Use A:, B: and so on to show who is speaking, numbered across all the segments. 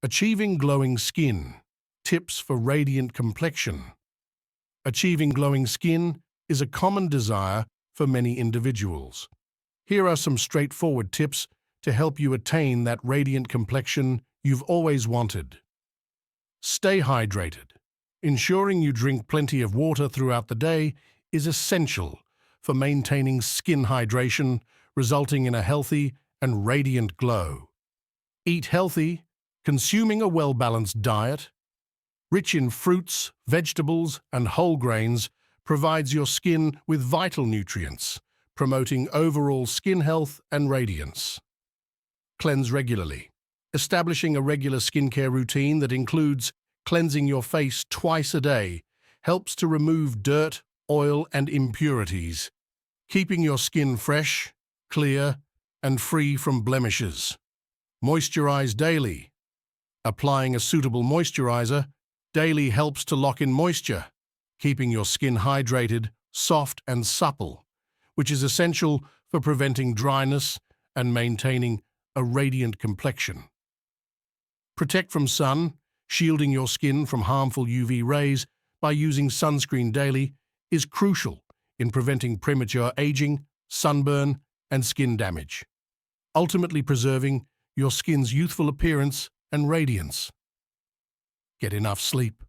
A: Achieving glowing skin. Tips for radiant complexion. Achieving glowing skin is a common desire for many individuals. Here are some straightforward tips to help you attain that radiant complexion you've always wanted. Stay hydrated. Ensuring you drink plenty of water throughout the day is essential for maintaining skin hydration, resulting in a healthy and radiant glow. Eat healthy, consuming a well-balanced diet, rich in fruits, vegetables, and whole grains, provides your skin with vital nutrients, promoting overall skin health and radiance. Cleanse regularly. Establishing a regular skincare routine that includes cleansing your face twice a day helps to remove dirt, oil, and impurities, keeping your skin fresh, clear, and free from blemishes. Moisturize daily. Applying a suitable moisturizer daily helps to lock in moisture, keeping your skin hydrated, soft, and supple, which is essential for preventing dryness and maintaining a radiant complexion. Protect from sun. Shielding your skin from harmful UV rays by using sunscreen daily is crucial in preventing premature aging, sunburn, and skin damage, ultimately preserving your skin's youthful appearance and radiance. Get enough sleep.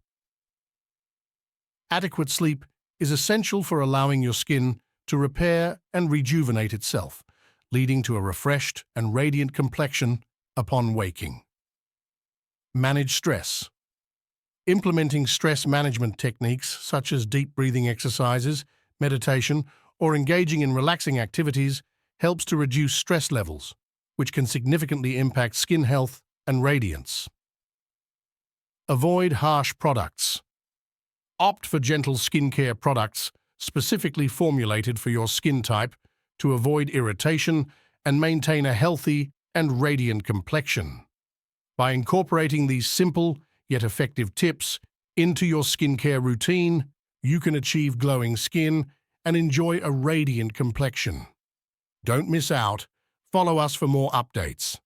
A: Adequate sleep is essential for allowing your skin to repair and rejuvenate itself, leading to a refreshed and radiant complexion upon waking. Manage stress. Implementing stress management techniques such as deep breathing exercises, meditation, or engaging in relaxing activities helps to reduce stress levels, which can significantly impact skin health and radiance. Avoid harsh products. Opt for gentle skincare products specifically formulated for your skin type to avoid irritation and maintain a healthy and radiant complexion. By incorporating these simple yet effective tips into your skincare routine, you can achieve glowing skin and enjoy a radiant complexion. Don't miss out. Follow us for more updates.